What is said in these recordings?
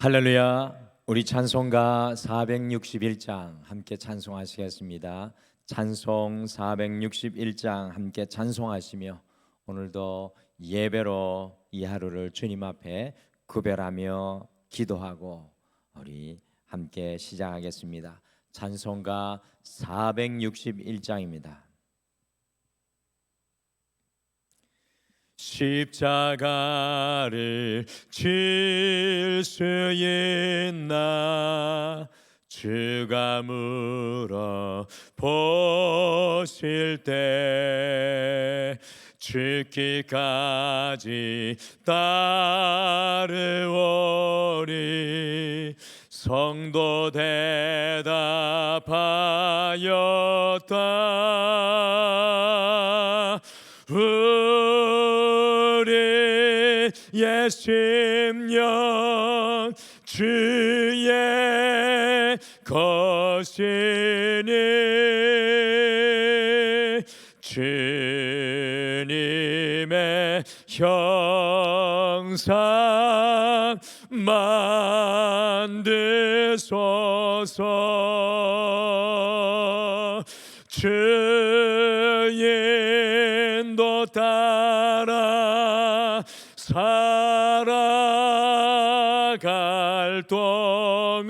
할렐루야. 우리 찬송가 461장 함께 찬송하시겠습니다. 찬송 461장 함께 찬송하시며 오늘도 예배로 이 하루를 주님 앞에 구별하며 기도하고 우리 함께 시작하겠습니다. 찬송가 461장입니다. 십자가를 질 수 있나 주가 물어 보실 때 죽기까지 따르오리 성도 대답하였다. 우리의 심령 주의 것이니 주님의 형상 만드소서. 주의 인도 따라 살아갈 동안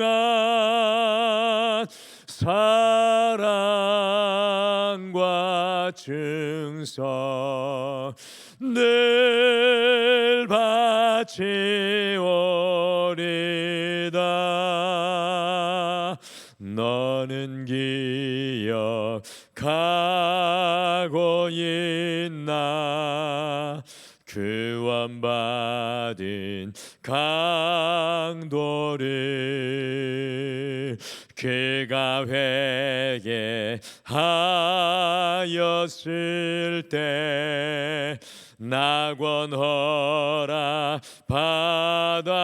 사랑과 충성 늘 바치오리다. 너는 기억하고 있나 구원받은 강도를 그가 회개하였을 때 낙원 허락 받았다.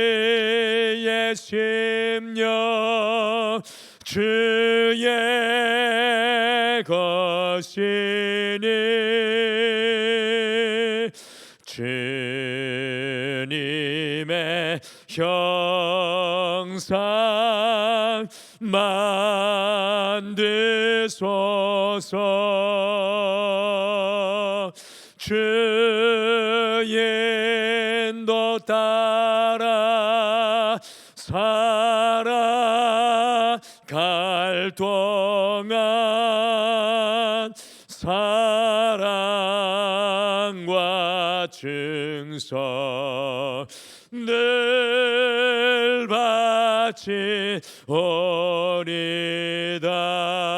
우리의 심령 주의 것이니 주님의 형상 만드소서. 주의 인도 따라 살아갈 동안 사랑과 충성 늘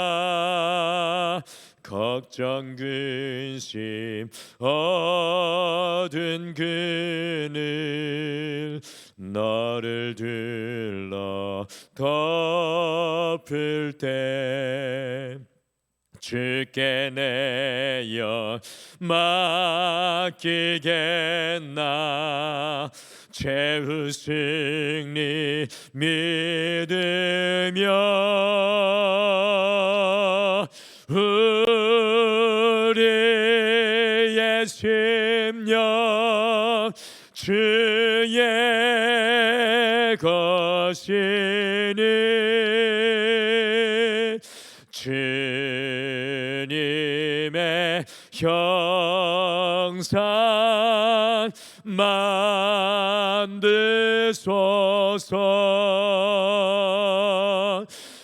바치오리다. 걱정 근심 어두운 그늘 너를 둘러 덮을 때 주께 내어 맡기겠나 최후 승리 믿으며 우리의 심령 주의 것이니 주님의 형상 만드소서.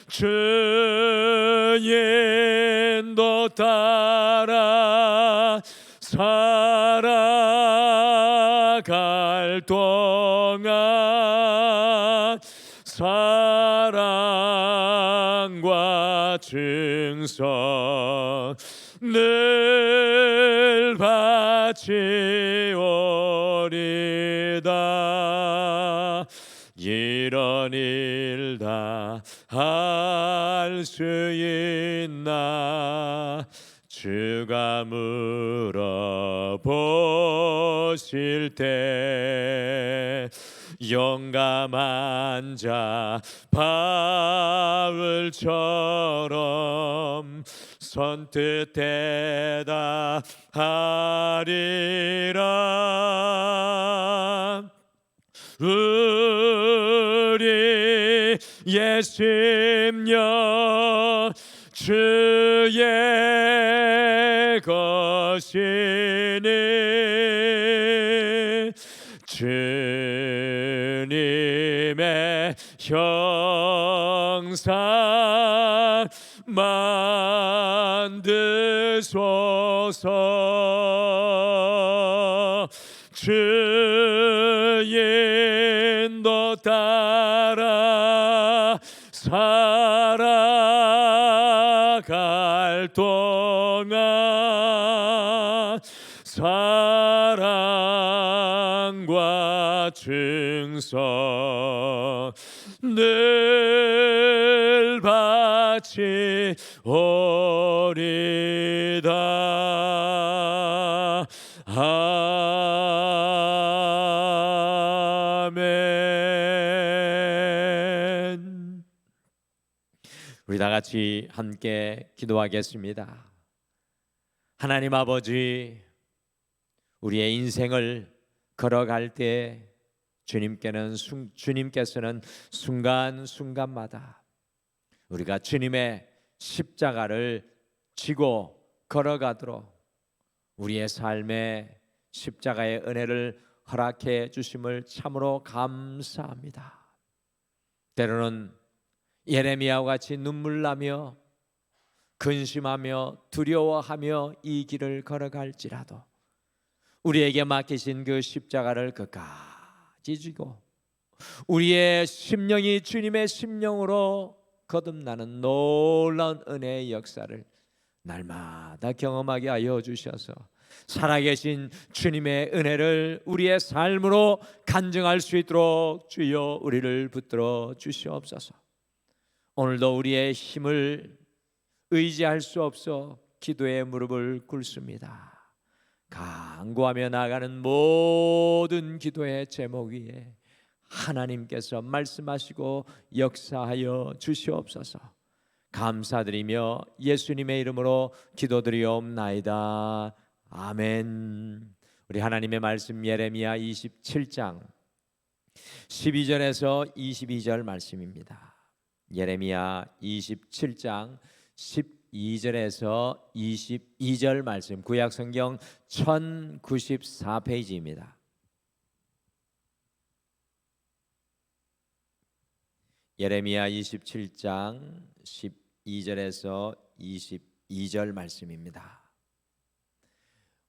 주의 인도 따라 살아갈 동안 사랑과 충성 늘 바치오리다. 이런 일 다 할 수 있나 주가 물어보실 때 용감한 자 바울처럼 선뜻 대답하리라. 우리의 심령 주의 것이니 주님의 형상 만드소서. 주의 인도 따라 살아갈 동안 사랑과 충성 늘 바치 오리다. 아멘. 우리 다 같이 함께 기도하겠습니다. 하나님 아버지, 우리의 인생을 걸어갈 때 주님께서는 순간순간마다 우리가 주님의 십자가를 지고 걸어가도록 우리의 삶에 십자가의 은혜를 허락해 주심을 참으로 감사합니다. 때로는 예레미야와 같이 눈물 나며 근심하며 두려워하며 이 길을 걸어갈지라도 우리에게 맡기신 그 십자가를 끝까지 지고 우리의 심령이 주님의 심령으로 거듭나는 놀라운 은혜의 역사를 날마다 경험하게 하여 주셔서 살아계신 주님의 은혜를 우리의 삶으로 간증할 수 있도록 주여 우리를 붙들어 주시옵소서. 오늘도 우리의 힘을 의지할 수 없어 기도의 무릎을 꿇습니다. 간구하며 나아가는 모든 기도의 제목 위에 하나님께서 말씀하시고 역사하여 주시옵소서. 감사드리며 예수님의 이름으로 기도드리옵나이다. 아멘. 우리 하나님의 말씀 예레미야 27장 12절에서 22절 말씀입니다. 예레미야 27장 12절에서 22절 말씀, 구약성경 1094페이지입니다. 예레미야 27장 12절에서 22절 말씀입니다.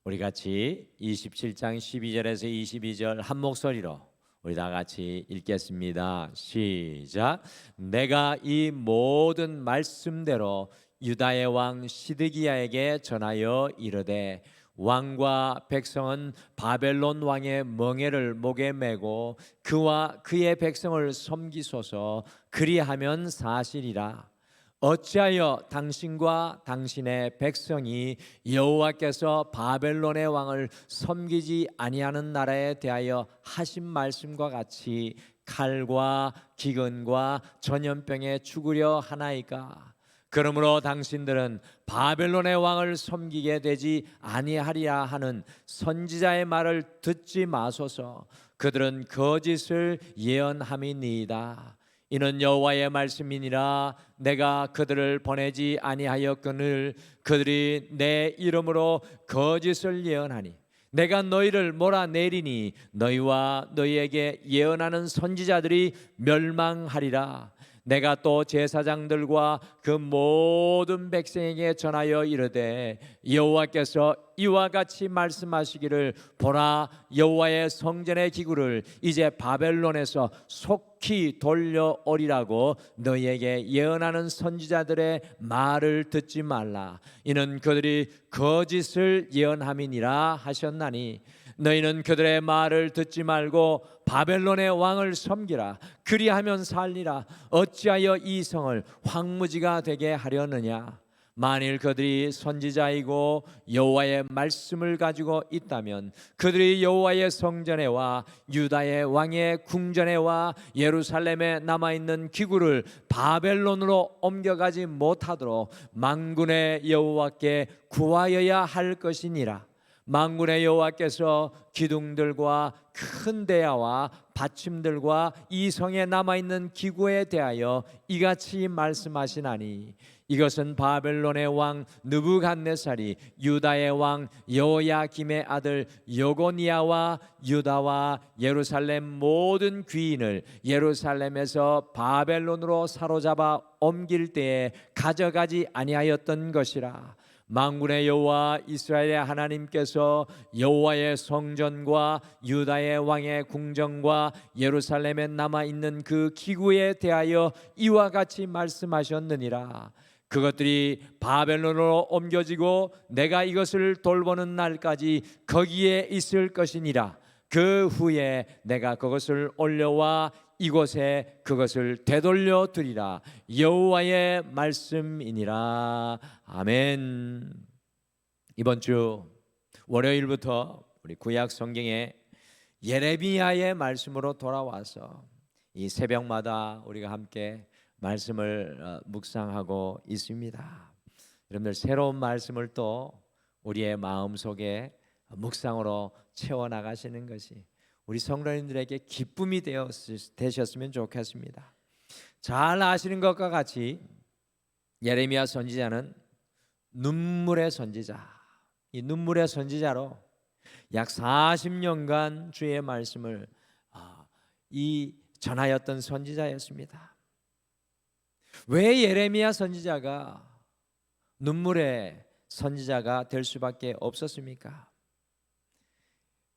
우리 같이 27장 12절에서 22절 한 목소리로 우리 다 같이 읽겠습니다. 시작. 내가 이 모든 말씀대로 유다의 왕 시드기야에게 전하여 이르되 왕과 백성은 바벨론 왕의 멍에를 목에 메고 그와 그의 백성을 섬기소서. 그리하면 사실이라. 어찌하여 당신과 당신의 백성이 여호와께서 바벨론의 왕을 섬기지 아니하는 나라에 대하여 하신 말씀과 같이 칼과 기근과 전염병에 죽으려 하나이까? 그러므로 당신들은 바벨론의 왕을 섬기게 되지 아니하리라 하는 선지자의 말을 듣지 마소서. 그들은 거짓을 예언함이니이다. 이는 여호와의 말씀이니라. 내가 그들을 보내지 아니하였거늘 그들이 내 이름으로 거짓을 예언하니 내가 너희를 몰아내리니 너희와 너희에게 예언하는 선지자들이 멸망하리라. 내가 또 제사장들과 그 모든 백성에게 전하여 이르되 여호와께서 이와 같이 말씀하시기를 보라, 여호와의 성전의 기구를 이제 바벨론에서 속히 돌려오리라고 너희에게 예언하는 선지자들의 말을 듣지 말라. 이는 그들이 거짓을 예언함이니라 하셨나니 너희는 그들의 말을 듣지 말고 바벨론의 왕을 섬기라. 그리하면 살리라. 어찌하여 이 성을 황무지가 되게 하려느냐? 만일 그들이 선지자이고 여호와의 말씀을 가지고 있다면 그들이 여호와의 성전에와 유다의 왕의 궁전에와 예루살렘에 남아있는 기구를 바벨론으로 옮겨가지 못하도록 만군의 여호와께 구하여야 할 것이니라. 만군의 여호와께서 기둥들과 큰 대야와 받침들과 이 성에 남아있는 기구에 대하여 이같이 말씀하시나니 이것은 바벨론의 왕 느부갓네살이 유다의 왕 여호야김의 아들 여고니아와 유다와 예루살렘 모든 귀인을 예루살렘에서 바벨론으로 사로잡아 옮길 때에 가져가지 아니하였던 것이라. 만군의 여호와 이스라엘의 하나님께서 여호와의 성전과 유다의 왕의 궁정과 예루살렘에 남아있는 그 기구에 대하여 이와 같이 말씀하셨느니라. 그것들이 바벨론으로 옮겨지고 내가 이것을 돌보는 날까지 거기에 있을 것이니라. 그 후에 내가 그것을 올려와 이곳에 그것을 되돌려 드리라. 여호와의 말씀이니라. 아멘. 이번 주 월요일부터 우리 구약 성경에 예레미야의 말씀으로 돌아와서 이 새벽마다 우리가 함께 말씀을 묵상하고 있습니다. 여러분들 새로운 말씀을 또 우리의 마음속에 묵상으로 채워나가시는 것이 우리 성도님들에게 기쁨이 되셨으면 좋겠습니다. 잘 아시는 것과 같이 예레미야 선지자는 눈물의 선지자, 이 눈물의 선지자로 약 40년간 주의 말씀을 전하였던 선지자였습니다. 왜 예레미야 선지자가 눈물의 선지자가 될 수밖에 없었습니까?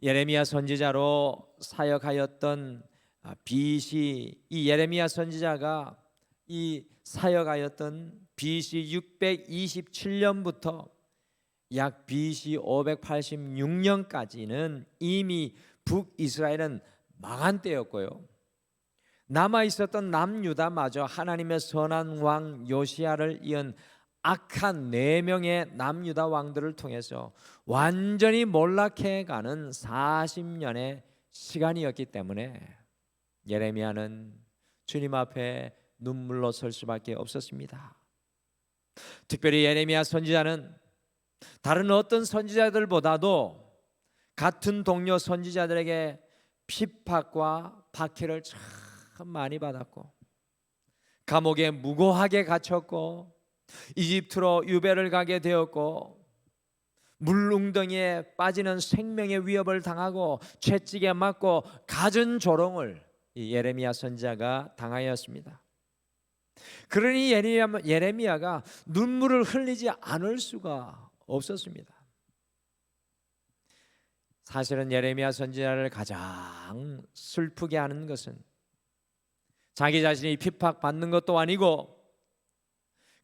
예레미야 선지자로 사역하였던 BC 이 예레미야 선지자가 이 사역하였던 BC 627년부터 약 BC 586년까지는 이미 북이스라엘은 망한 때였고요. 남아 있었던 남유다마저 하나님의 선한 왕 요시야를 이은 악한 4명의 남유다 왕들을 통해서 완전히 몰락해가는 40년의 시간이었기 때문에 예레미야는 주님 앞에 눈물로 설 수밖에 없었습니다. 특별히 예레미야 선지자는 다른 어떤 선지자들보다도 같은 동료 선지자들에게 핍박과 박해를 참 많이 받았고 감옥에 무고하게 갇혔고 이집트로 유배를 가게 되었고 물웅덩이에 빠지는 생명의 위협을 당하고 채찍에 맞고 갖은 조롱을 이 예레미야 선지자가 당하였습니다. 그러니 예레미야가 눈물을 흘리지 않을 수가 없었습니다. 사실은 예레미야 선지자를 가장 슬프게 하는 것은 자기 자신이 핍박받는 것도 아니고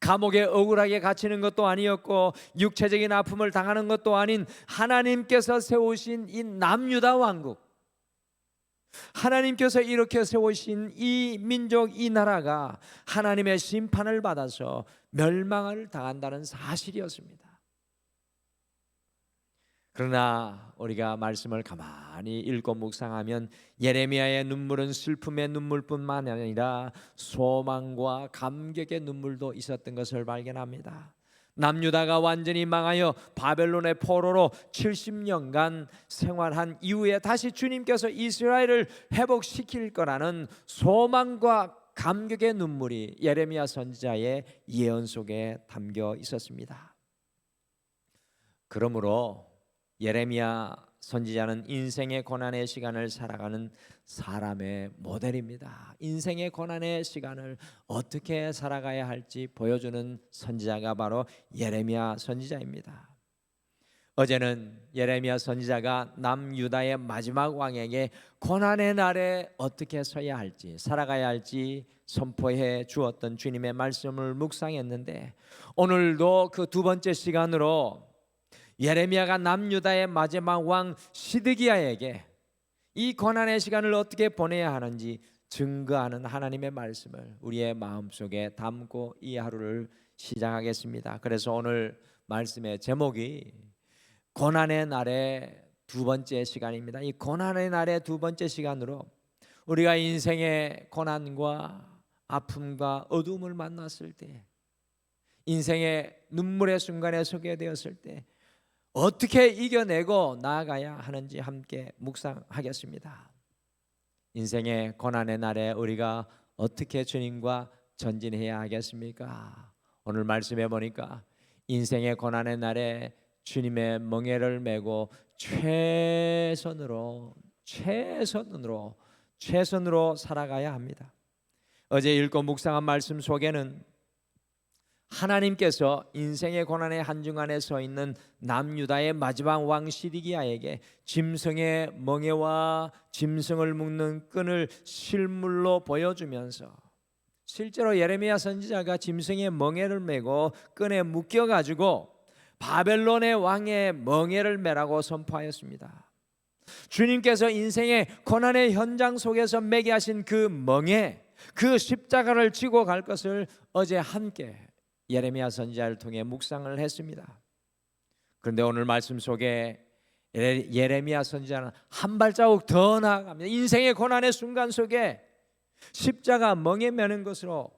감옥에 억울하게 갇히는 것도 아니었고 육체적인 아픔을 당하는 것도 아닌 하나님께서 세우신 이 남유다 왕국, 하나님께서 이렇게 세우신 이 민족, 이 나라가 하나님의 심판을 받아서 멸망을 당한다는 사실이었습니다. 그러나 우리가 말씀을 가만히 읽고 묵상하면 예레미야의 눈물은 슬픔의 눈물뿐만 아니라 소망과 감격의 눈물도 있었던 것을 발견합니다. 남유다가 완전히 망하여 바벨론의 포로로 70년간 생활한 이후에 다시 주님께서 이스라엘을 회복시킬 거라는 소망과 감격의 눈물이 예레미야 선지자의 예언 속에 담겨 있었습니다. 그러므로 예레미야 선지자는 인생의 고난의 시간을 살아가는 사람의 모델입니다. 인생의 고난의 시간을 어떻게 살아가야 할지 보여주는 선지자가 바로 예레미야 선지자입니다. 어제는 예레미야 선지자가 남유다의 마지막 왕에게 고난의 날에 어떻게 서야 할지, 살아가야 할지 선포해 주었던 주님의 말씀을 묵상했는데, 오늘도 그 두 번째 시간으로 예레미야가 남유다의 마지막 왕 시드기야에게 이 고난의 시간을 어떻게 보내야 하는지 증거하는 하나님의 말씀을 우리의 마음속에 담고 이 하루를 시작하겠습니다. 그래서 오늘 말씀의 제목이 고난의 날의 두 번째 시간입니다. 이 고난의 날의 두 번째 시간으로 우리가 인생의 고난과 아픔과 어둠을 만났을 때, 인생의 눈물의 순간에 서게 되었을 때 어떻게 이겨내고 나아가야 하는지 함께 묵상하겠습니다. 인생의 고난의 날에 우리가 어떻게 주님과 전진해야 하겠습니까? 오늘 말씀해 보니까 인생의 고난의 날에 주님의 멍에를 메고 최선으로 살아가야 합니다. 어제 읽고 묵상한 말씀 속에는 하나님께서 인생의 고난의 한중간에 서 있는 남유다의 마지막 왕 시드기야에게 짐승의 멍에와 짐승을 묶는 끈을 실물로 보여주면서, 실제로 예레미야 선지자가 짐승의 멍에를 메고 끈에 묶여가지고 바벨론의 왕의 멍에를 메라고 선포하였습니다. 주님께서 인생의 고난의 현장 속에서 매게 하신 그 멍에, 그 십자가를 지고 갈 것을 어제 함께 예레미야 선지자를 통해 묵상을 했습니다. 그런데 오늘 말씀 속에 예레미야 선지자는 한 발자국 더 나아갑니다. 인생의 고난의 순간 속에 십자가 멍에 매는 것으로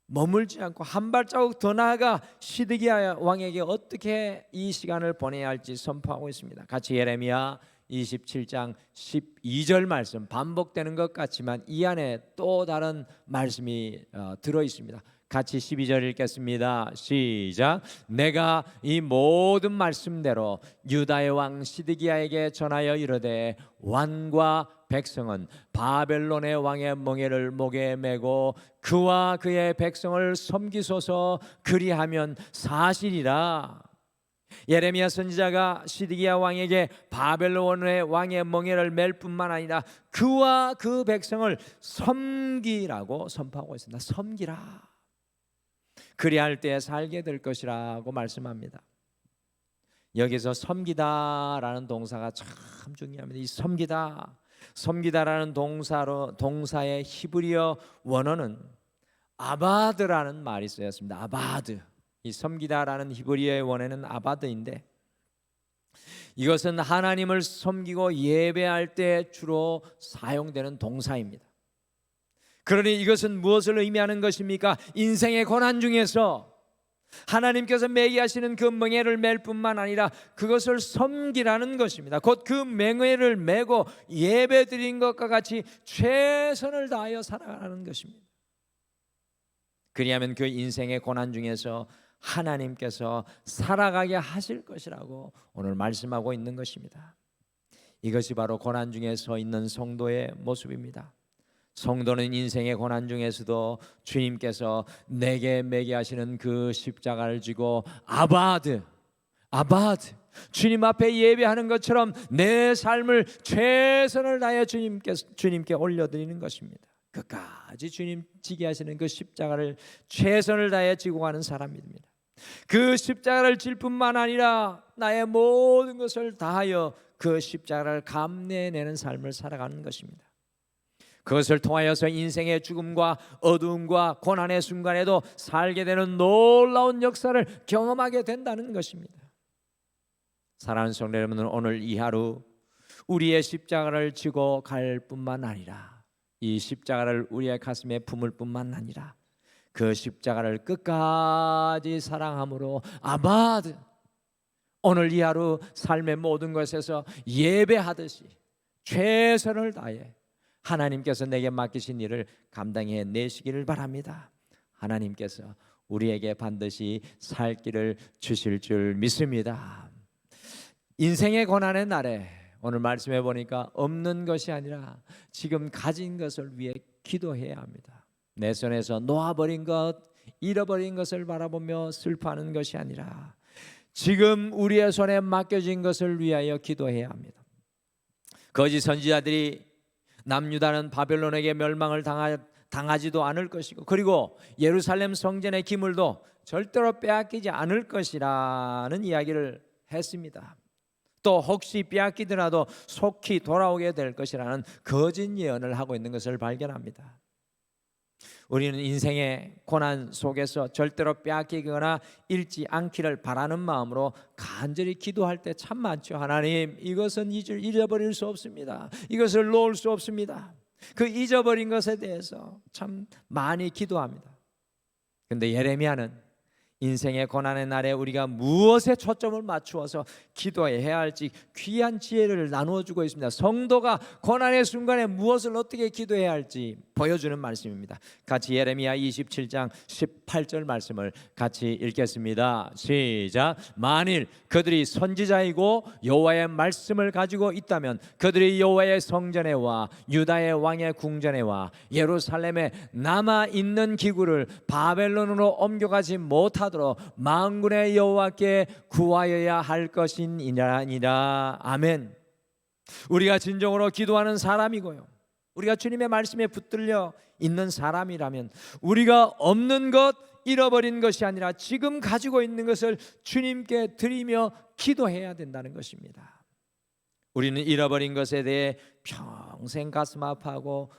머물지 않고 한 발자국 더 나아가 시드기야 왕에게 어떻게 이 시간을 보내야 할지 선포하고 있습니다. 같이 예레미야 27장 12절 말씀, 반복되는 것 같지만 이 안에 또 다른 말씀이 들어 있습니다. 같이 12절 읽겠습니다. 시작. 내가 이 모든 말씀대로 유다의 왕 시드기야에게 전하여 이르되 왕과 백성은 바벨론의 왕의 멍에를 목에 메고 그와 그의 백성을 섬기소서, 그리하면 사실이라. 예레미야 선지자가 시드기야 왕에게 바벨론의 왕의 멍에를 맬 뿐만 아니라 그와 그 백성을 섬기라고 선포하고 있습니다. 섬기라. 그리할 때 살게 될 것이라고 말씀합니다. 여기서 섬기다라는 동사가 참 중요합니다. 이 섬기다라는 동사의 히브리어 원어는 아바드라는 말이 쓰였습니다. 아바드. 이 섬기다라는 히브리어의 원어는 아바드인데, 이것은 하나님을 섬기고 예배할 때 주로 사용되는 동사입니다. 그러니 이것은 무엇을 의미하는 것입니까? 인생의 고난 중에서 하나님께서 매게 하시는 그 멍에를 맬 뿐만 아니라 그것을 섬기라는 것입니다. 곧 그 멍에를 메고 예배 드린 것과 같이 최선을 다하여 살아가는 것입니다. 그리하면 그 인생의 고난 중에서 하나님께서 살아가게 하실 것이라고 오늘 말씀하고 있는 것입니다. 이것이 바로 고난 중에 서 있는 성도의 모습입니다. 성도는 인생의 고난 중에서도 주님께서 내게 매게 하시는 그 십자가를 지고 아바드, 주님 앞에 예배하는 것처럼 내 삶을 최선을 다해 주님께 올려드리는 것입니다. 끝까지 주님 지게 하시는 그 십자가를 최선을 다해 지고 가는 사람입니다. 그 십자가를 질 뿐만 아니라 나의 모든 것을 다하여 그 십자가를 감내내는 삶을 살아가는 것입니다. 그것을 통하여서 인생의 죽음과 어두움과 고난의 순간에도 살게 되는 놀라운 역사를 경험하게 된다는 것입니다. 사랑하는 성도 여러분, 오늘 이 하루 우리의 십자가를 지고 갈 뿐만 아니라 이 십자가를 우리의 가슴에 품을 뿐만 아니라 그 십자가를 끝까지 사랑함으로 아바드, 오늘 이 하루 삶의 모든 것에서 예배하듯이 최선을 다해 하나님께서 내게 맡기신 일을 감당해 내시기를 바랍니다. 하나님께서 우리에게 반드시 살 길을 주실 줄 믿습니다. 인생의 고난의 날에 오늘 말씀해 보니까 없는 것이 아니라 지금 가진 것을 위해 기도해야 합니다. 내 손에서 놓아버린 것, 잃어버린 것을 바라보며 슬퍼하는 것이 아니라 지금 우리의 손에 맡겨진 것을 위하여 기도해야 합니다. 거짓 선지자들이 남유다는 바벨론에게 멸망을 당하지도 않을 것이고, 그리고 예루살렘 성전의 기물도 절대로 빼앗기지 않을 것이라는 이야기를 했습니다. 또 혹시 빼앗기더라도 속히 돌아오게 될 것이라는 거짓 예언을 하고 있는 것을 발견합니다. 우리는 인생의 고난 속에서 절대로 빼앗기거나 잃지 않기를 바라는 마음으로 간절히 기도할 때 참 많죠. 하나님, 이것은 잊어버릴 수 없습니다. 이것을 놓을 수 없습니다. 그 잊어버린 것에 대해서 참 많이 기도합니다. 그런데 예레미야는 인생의 고난의 날에 우리가 무엇에 초점을 맞추어서 기도해야 할지 귀한 지혜를 나누어 주고 있습니다. 성도가 고난의 순간에 무엇을 어떻게 기도해야 할지 보여주는 말씀입니다. 같이 예레미야 27장 18절 말씀을 같이 읽겠습니다. 시작. 만일 그들이 선지자이고 여호와의 말씀을 가지고 있다면 그들이 여호와의 성전에 와 유다의 왕의 궁전에 와 예루살렘에 남아 있는 기구를 바벨론으로 옮겨가지 못하도록 만군의 여호와께 구하여야 할 것이니라. 아멘. 우리가 진정으로 기도하는 사람이고요, 우리가 주님의 말씀에 붙들려 있는 사람이라면 우리가 없는 것, 잃어버린 것이 아니라 지금 가지고 있는 것을 주님께 드리며 기도해야 된다는 것입니다. 우리는 잃어버린 것에 대해 평생 가슴 아파하고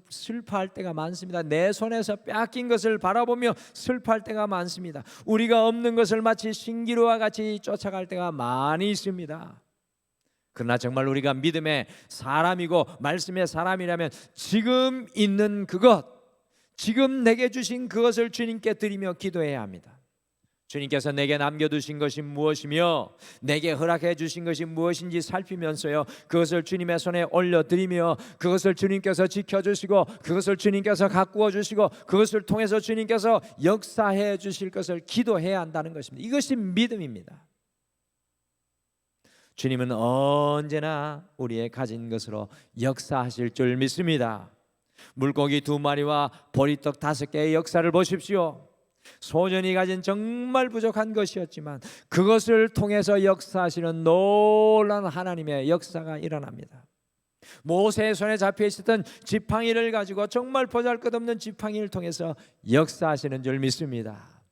슬퍼할 때가 많습니다. 내 손에서 빼앗긴 것을 바라보며 슬퍼할 때가 많습니다. 우리가 없는 것을 마치 신기루와 같이 쫓아갈 때가 많이 있습니다. 그러나 정말 우리가 믿음의 사람이고 말씀의 사람이라면 지금 있는 그것, 지금 내게 주신 그것을 주님께 드리며 기도해야 합니다. 주님께서 내게 남겨두신 것이 무엇이며 내게 허락해 주신 것이 무엇인지 살피면서요, 그것을 주님의 손에 올려드리며 그것을 주님께서 지켜주시고 그것을 주님께서 가꾸어 주시고 그것을 통해서 주님께서 역사해 주실 것을 기도해야 한다는 것입니다. 이것이 믿음입니다. 주님은 언제나 우리의 가진 것으로 역사하실 줄 믿습니다. 물고기 2마리와 보리떡 5개의 역사를 보십시오. 소년이 가진 정말 부족한 것이었지만 그것을 통해서 역사하시는 놀라운 하나님의 역사가 일어납니다. 모세의 손에 잡혀 있었던 지팡이를 가지고 정말 보잘것없는 지팡이를 통해서 역사하시는 줄 믿습니다.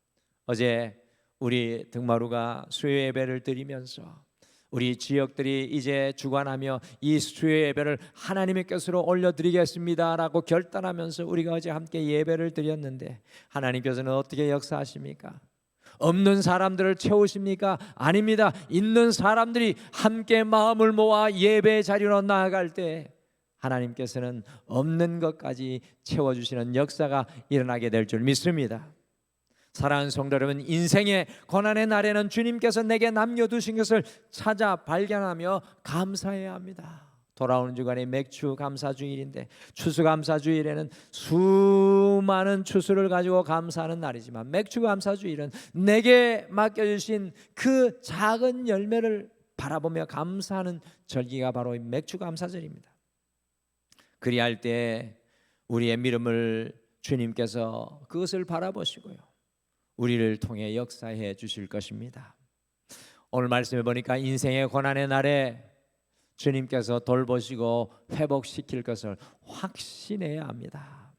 어제 우리 등마루가 수요 예배를 드리면서 우리 지역들이 이제 주관하며 이 수요 예배를 하나님의 것으로 올려드리겠습니다라고 결단하면서 우리가 어제 함께 예배를 드렸는데 하나님께서는 어떻게 역사하십니까? 없는 사람들을 채우십니까? 아닙니다. 있는 사람들이 함께 마음을 모아 예배 자리로 나아갈 때 하나님께서는 없는 것까지 채워주시는 역사가 일어나게 될 줄 믿습니다. 사랑하는 성도 여러분, 인생의 고난의 날에는 주님께서 내게 남겨두신 것을 찾아 발견하며 감사해야 합니다. 돌아오는 주간에 맥주 감사 주일인데 추수 감사 주일에는 수많은 추수를 가지고 감사하는 날이지만 맥주 감사 주일은 내게 맡겨주신 그 작은 열매를 바라보며 감사하는 절기가 바로 맥주 감사절입니다. 그리할 때 우리의 믿음을 주님께서 그것을 바라보시고요, 우리를 통해 역사해 주실 것입니다. 오늘 말씀해 보니까 인생의 고난의 날에 주님께서 돌보시고 회복시킬 것을 확신해야 합니다.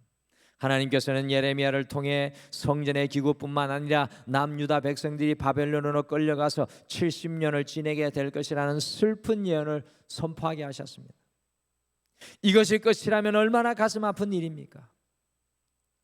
하나님께서는 예레미야를 통해 성전의 기구뿐만 아니라 남유다 백성들이 바벨론으로 끌려가서 70년을 지내게 될 것이라는 슬픈 예언을 선포하게 하셨습니다. 이것이 끝이라면 얼마나 가슴 아픈 일입니까?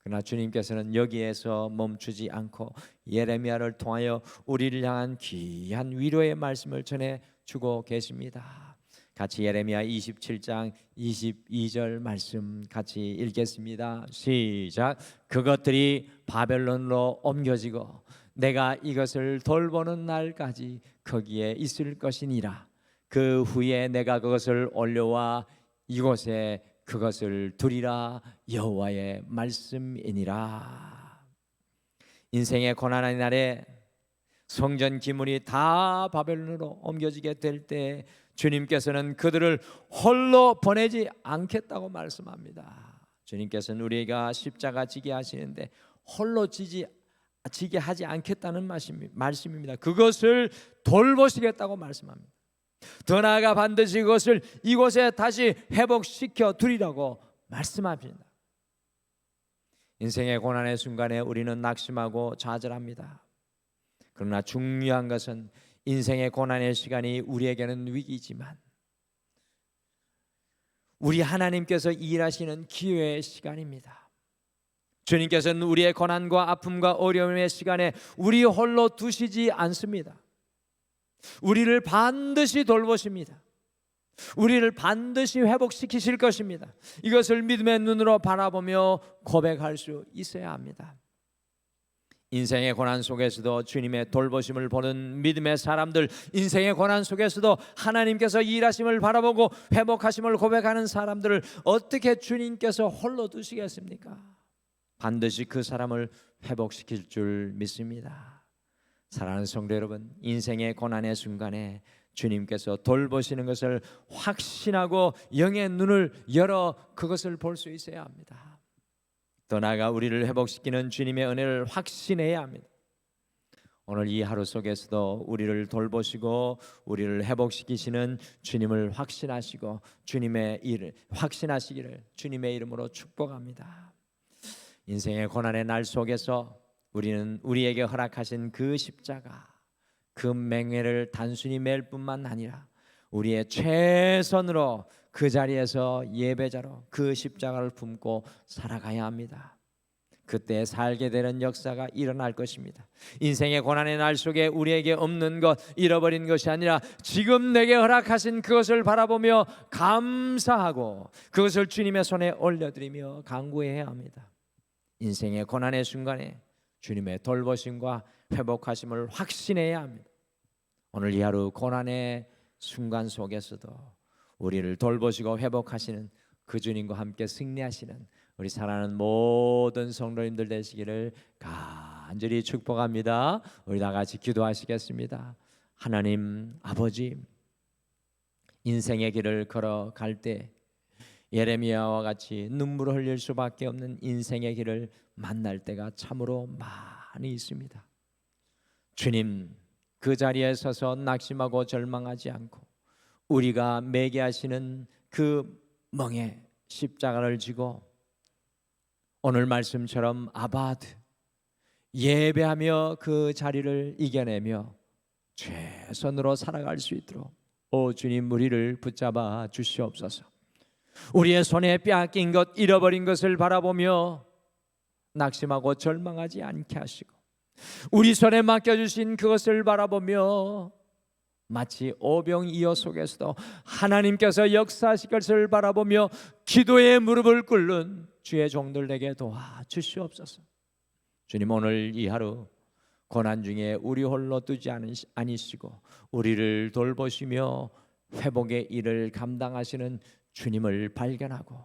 그러나 주님께서는 여기에서 멈추지 않고 예레미야를 통하여 우리를 향한 귀한 위로의 말씀을 전해주고 계십니다. 같이 예레미야 27장 22절 말씀 같이 읽겠습니다. 시작. 그것들이 바벨론으로 옮겨지고 내가 이것을 돌보는 날까지 거기에 있을 것이니라. 그 후에 내가 그것을 올려와 이곳에 그것을 두리라. 여호와의 말씀이니라. 인생의 고난의 날에 성전 기문이 다 바벨론으로 옮겨지게 될 때 주님께서는 그들을 홀로 보내지 않겠다고 말씀합니다. 주님께서는 우리가 십자가 지게 하시는데 홀로 지게 하지 않겠다는 말씀입니다. 그것을 돌보시겠다고 말씀합니다. 더 나아가 반드시 그것을 이곳에 다시 회복시켜 두리라고 말씀합니다. 인생의 고난의 순간에 우리는 낙심하고 좌절합니다. 그러나 중요한 것은 인생의 고난의 시간이 우리에게는 위기지만 우리 하나님께서 일하시는 기회의 시간입니다. 주님께서는 우리의 고난과 아픔과 어려움의 시간에 우리 홀로 두시지 않습니다. 우리를 반드시 돌보십니다. 우리를 반드시 회복시키실 것입니다. 이것을 믿음의 눈으로 바라보며 고백할 수 있어야 합니다. 인생의 고난 속에서도 주님의 돌보심을 보는 믿음의 사람들, 인생의 고난 속에서도 하나님께서 일하심을 바라보고 회복하심을 고백하는 사람들을 어떻게 주님께서 홀로 두시겠습니까? 반드시 그 사람을 회복시킬 줄 믿습니다. 사랑하는 성도 여러분, 인생의 고난의 순간에 주님께서 돌보시는 것을 확신하고 영의 눈을 열어 그것을 볼 수 있어야 합니다. 더 나아가 우리를 회복시키는 주님의 은혜를 확신해야 합니다. 오늘 이 하루 속에서도 우리를 돌보시고 우리를 회복시키시는 주님을 확신하시고 주님의 일을 확신하시기를 주님의 이름으로 축복합니다. 인생의 고난의 날 속에서 우리는 우리에게 허락하신 그 십자가, 그 맹회를 단순히 맬 뿐만 아니라 우리의 최선으로 그 자리에서 예배자로 그 십자가를 품고 살아가야 합니다. 그때 살게 되는 역사가 일어날 것입니다. 인생의 고난의 날 속에 우리에게 없는 것, 잃어버린 것이 아니라 지금 내게 허락하신 그것을 바라보며 감사하고 그것을 주님의 손에 올려드리며 간구해야 합니다. 인생의 고난의 순간에 주님의 돌보심과 회복하심을 확신해야 합니다. 오늘 이 하루 고난의 순간 속에서도 우리를 돌보시고 회복하시는 그 주님과 함께 승리하시는 우리 사랑하는 모든 성도님들 되시기를 간절히 축복합니다. 우리 다 같이 기도하시겠습니다. 하나님 아버지, 인생의 길을 걸어갈 때 예레미야와 같이 눈물을 흘릴 수밖에 없는 인생의 길을 만날 때가 참으로 많이 있습니다. 주님, 그 자리에 서서 낙심하고 절망하지 않고 우리가 매게 하시는 그 멍에 십자가를 지고 오늘 말씀처럼 아바드 예배하며 그 자리를 이겨내며 최선으로 살아갈 수 있도록 오 주님 우리를 붙잡아 주시옵소서. 우리의 손에 빼앗긴 것, 잃어버린 것을 바라보며 낙심하고 절망하지 않게 하시고 우리 손에 맡겨주신 그것을 바라보며 마치 오병이어 속에서도 하나님께서 역사하실 것을 바라보며 기도의 무릎을 꿇는 주의 종들에게 도와주시옵소서. 주님 오늘 이 하루 고난 중에 우리 홀로 두지 않으시고 우리를 돌보시며 회복의 일을 감당하시는 주님을 발견하고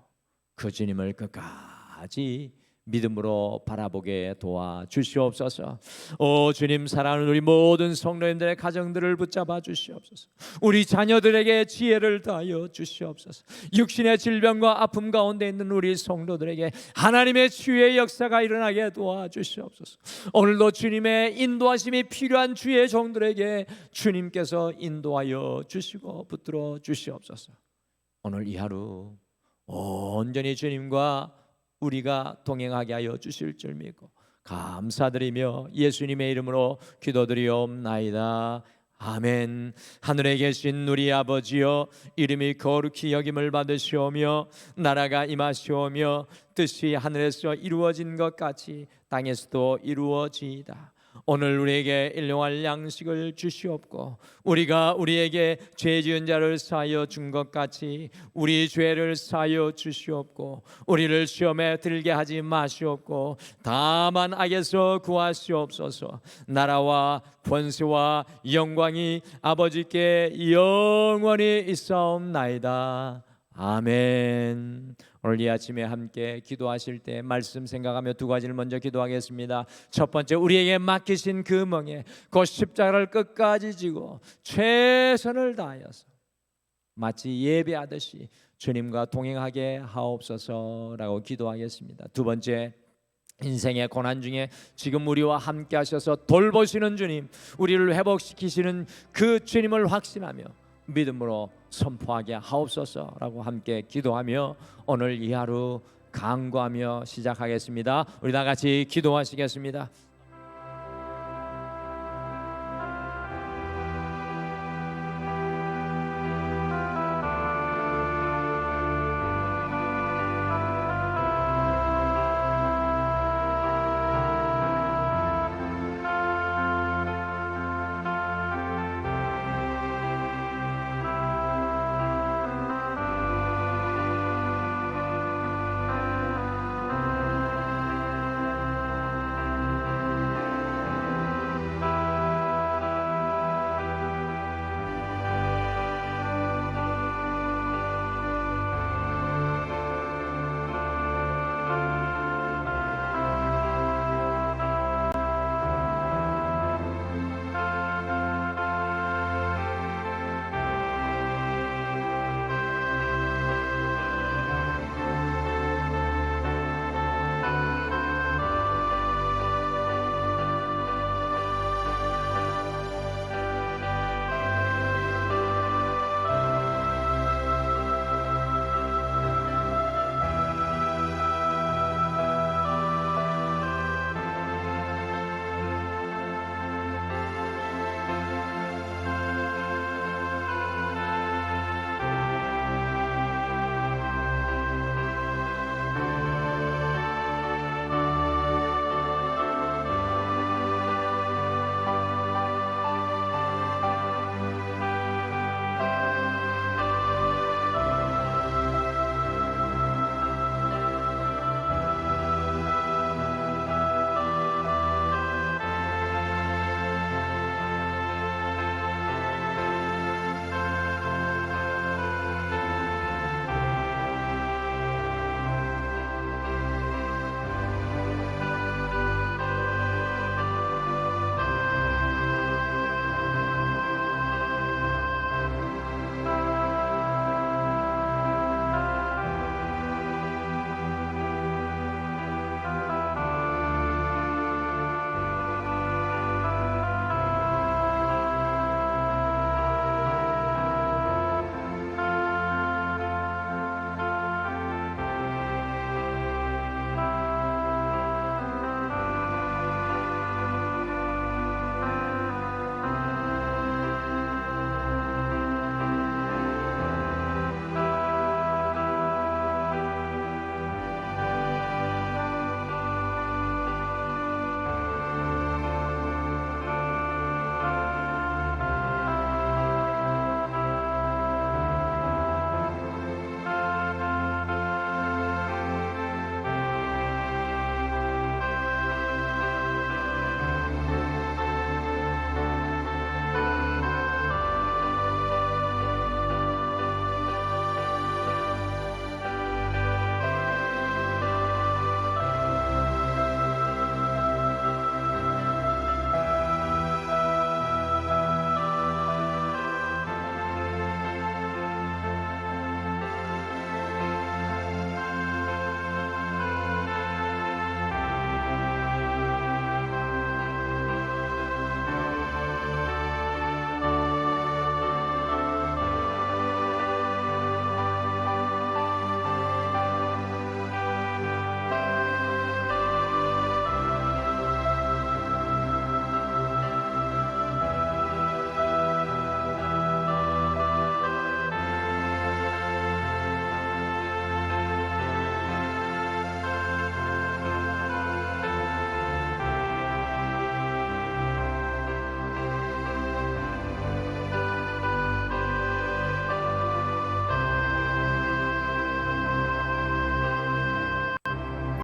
그 주님을 끝까지 믿음으로 바라보게 도와주시옵소서. 오 주님, 사랑하는 우리 모든 성도님들의 가정들을 붙잡아 주시옵소서. 우리 자녀들에게 지혜를 다하여 주시옵소서. 육신의 질병과 아픔 가운데 있는 우리 성도들에게 하나님의 치유의 역사가 일어나게 도와주시옵소서. 오늘도 주님의 인도하심이 필요한 주의 종들에게 주님께서 인도하여 주시고 붙들어 주시옵소서. 오늘 이 하루 온전히 주님과 우리가 동행하게 하여 주실 줄 믿고 감사드리며 예수님의 이름으로 기도드리옵나이다. 아멘. 하늘에 계신 우리 아버지여, 이름이 거룩히 여김을 받으시오며 나라가 임하시오며 뜻이 하늘에서 이루어진 것 같이 땅에서도 이루어지이다. 오늘 우리에게 일용할 양식을 주시옵고 우리가 우리에게 죄 지은 자를 사하여 준 것 같이 우리 죄를 사하여 주시옵고 우리를 시험에 들게 하지 마시옵고 다만 악에서 구하시옵소서. 나라와 권세와 영광이 아버지께 영원히 있사옵나이다. 아멘. 오늘 이 아침에 함께 기도하실 때 말씀 생각하며 두 가지를 먼저 기도하겠습니다. 첫 번째, 우리에게 맡기신 그 멍에 그 십자가를 끝까지 지고 최선을 다하여서 마치 예배하듯이 주님과 동행하게 하옵소서라고 기도하겠습니다. 두 번째, 인생의 고난 중에 지금 우리와 함께 하셔서 돌보시는 주님, 우리를 회복시키시는 그 주님을 확신하며 믿음으로 선포하게 하옵소서라고 함께 기도하며 오늘 이 하루 간구하며 시작하겠습니다. 우리 다 같이 기도하시겠습니다.